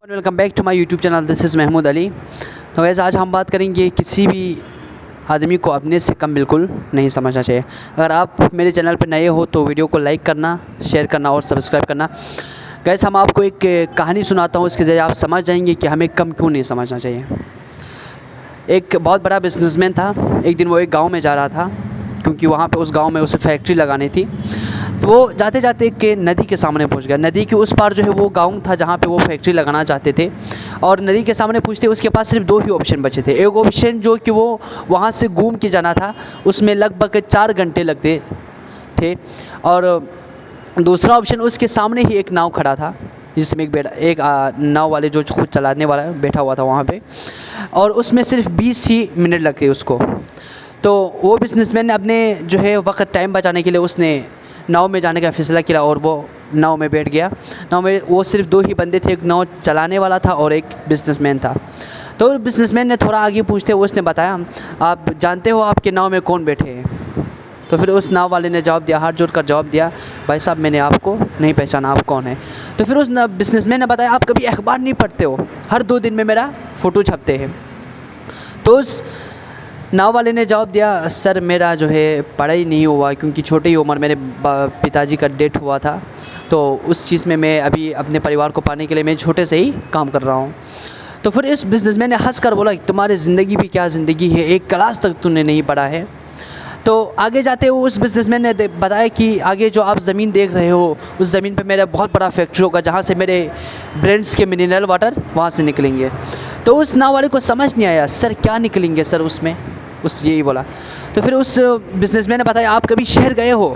Welcome back to my YouTube channel. This is Mahmood Ali. तो वैसे आज हम बात करेंगे किसी भी आदमी को अपने से कम बिल्कुल नहीं समझना चाहिए। अगर आप मेरे चैनल पर नए हो तो वीडियो को लाइक करना, शेयर करना और सब्सक्राइब करना। गैस हम आपको एक कहानी सुनाता हूँ, इसके ज़रिए आप समझ जाएंगे कि हमें कम क्यों नहीं समझना चाहिए। एक बहुत बड़ा बिजनेसमैन था। एक दिन वो एक गाँव में जा रहा था, क्योंकि वहाँ पे उस गांव में उसे फैक्ट्री लगानी थी। तो वो जाते जाते एक नदी के सामने पहुँच गया। नदी के उस पार जो है वो गांव था जहाँ पे वो फैक्ट्री लगाना चाहते थे। और नदी के सामने पूछते उसके पास सिर्फ दो ही ऑप्शन बचे थे। एक ऑप्शन जो कि वो वहाँ से घूम के जाना था, उसमें लगभग 4 घंटे लगते थे। और दूसरा ऑप्शन उसके सामने ही एक नाव खड़ा था, जिसमें एक नाव वाले जो खुद चलाने वाला बैठा हुआ था वहाँ पे, और उसमें सिर्फ 20 ही मिनट लगते उसको। तो वो बिजनेसमैन ने अपने जो है वक्त टाइम बचाने के लिए उसने नाव में जाने का फ़ैसला किया और वो नाव में बैठ गया। नाव में वो सिर्फ 2 ही बंदे थे, एक नाव चलाने वाला था और एक बिजनेसमैन था। तो बिजनेसमैन ने थोड़ा आगे पूछते हुए उसने बताया, आप जानते हो आपके नाव में कौन बैठे हैं? तो फिर उस नाव वाले ने जवाब दिया, हाथ जोड़कर जवाब दिया, भाई साहब मैंने आपको नहीं पहचाना, आप कौन है? तो फिर उस बिजनेसमैन ने बताया, आप कभी अखबार नहीं पढ़ते हो? हर 2 दिन में मेरा फ़ोटो छपते हैं। तो उस नाव वाले ने जवाब दिया, सर मेरा जो है पढ़ाई नहीं हुआ, क्योंकि छोटी ही उम्र मेरे पिताजी का डेथ हुआ था। तो उस चीज़ में मैं अभी अपने परिवार को पाने के लिए मैं छोटे से ही काम कर रहा हूँ। तो फिर इस बिजनेसमैन ने हंस कर बोला, तुम्हारी ज़िंदगी भी क्या ज़िंदगी है, एक क्लास तक तूने नहीं पढ़ा है। तो आगे जाते हुए उस बिजनेसमैन ने बताया कि आगे जो आप ज़मीन देख रहे हो, उस ज़मीन पे मेरा बहुत बड़ा फैक्ट्री होगा, जहाँ से मेरे ब्रांड्स के मिनरल वाटर वहाँ से निकलेंगे। तो उस नाव वाले को समझ नहीं आया, सर क्या निकलेंगे सर उसमें, उस यही बोला। तो फिर उस बिजनेसमैन ने बताया, आप कभी शहर गए हो?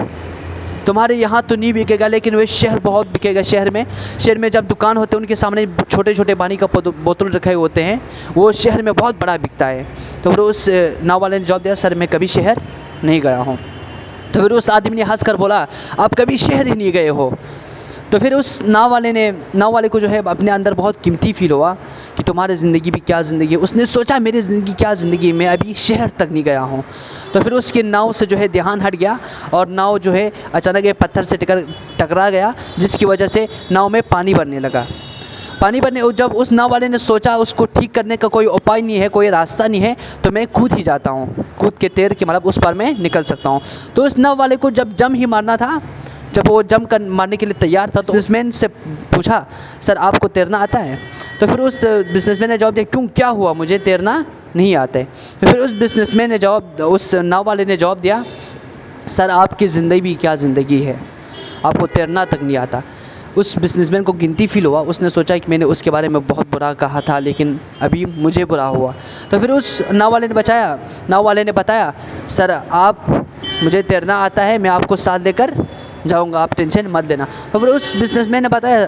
तुम्हारे यहाँ तो नहीं बिकेगा, लेकिन वह शहर बहुत बिकेगा। शहर में जब दुकान होते हैं उनके सामने छोटे छोटे पानी का बोतल रखे होते हैं, वो शहर में बहुत बड़ा बिकता है। तो फिर उस नाव वाले ने जवाब दिया, सर मैं कभी शहर नहीं गया हूँ। तो फिर उस आदमी ने हंस कर बोला, आप कभी शहर ही नहीं गए हो? तो फिर उस नाव वाले को जो है अपने अंदर बहुत कीमती फील हुआ कि तुम्हारी ज़िंदगी भी क्या ज़िंदगी है। उसने सोचा, मेरी ज़िंदगी क्या ज़िंदगी, मैं अभी शहर तक नहीं गया हूँ। तो फिर उसके नाव से जो है ध्यान हट गया और नाव जो है अचानक एक पत्थर से टकरा गया, जिसकी वजह से नाव में पानी भरने लगा। जब उस नाव वाले ने सोचा उसको ठीक करने का कोई उपाय नहीं है, कोई रास्ता नहीं है, तो मैं कूद ही जाता हूँ, कूद के तैर के मतलब उस पार मैं निकल सकता हूँ। तो उस नाव वाले को जब जम ही मारना था, जब वो जम कर मारने के लिए तैयार था, तो बिजनेसमैन से पूछा, सर आपको तैरना आता है? तो फिर उस बिजनेसमैन ने जवाब दिया, क्यों क्या हुआ, मुझे तैरना नहीं आता है। तो फिर उस नाव वाले ने जवाब दिया, सर आपकी ज़िंदगी भी क्या ज़िंदगी है, आपको तैरना तक नहीं आता। उस बिजनेसमैन को गिनती फील हुआ, उसने सोचा कि मैंने उसके बारे में बहुत बुरा कहा था, लेकिन अभी मुझे बुरा हुआ। तो फिर उस नाव वाले ने बताया, सर आप मुझे तैरना आता है, मैं आपको साथ लेकर जाऊंगा, आप टेंशन मत लेना। तो फिर उस बिजनेसमैन ने बताया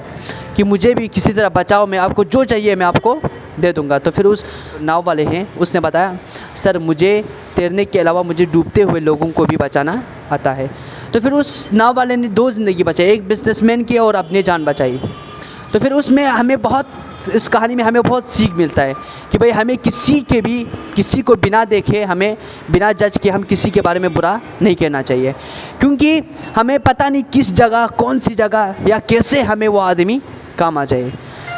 कि मुझे भी किसी तरह बचाओ, मैं आपको जो चाहिए मैं आपको दे दूंगा। तो फिर उस नाव वाले हैं उसने बताया, सर मुझे तैरने के अलावा मुझे डूबते हुए लोगों को भी बचाना आता है। तो फिर उस नाव वाले ने 2 ज़िंदगी बचाई, एक बिजनेसमैन की और अपनी जान बचाई। तो फिर उसमें इस कहानी में हमें बहुत सीख मिलता है कि भाई हमें किसी को बिना देखे, हमें बिना जज के हम किसी के बारे में बुरा नहीं कहना चाहिए, क्योंकि हमें पता नहीं किस जगह, कौन सी जगह या कैसे हमें वो आदमी काम आ जाए।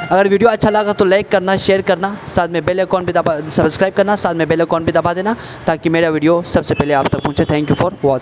अगर वीडियो अच्छा लगा तो लाइक करना, शेयर करना, साथ में बेल आइकॉन पे सब्सक्राइब करना, साथ में बेल आइकॉन पे दबा देना, ताकि मेरा वीडियो सबसे पहले आप तक पहुँचे। Thank you for watching.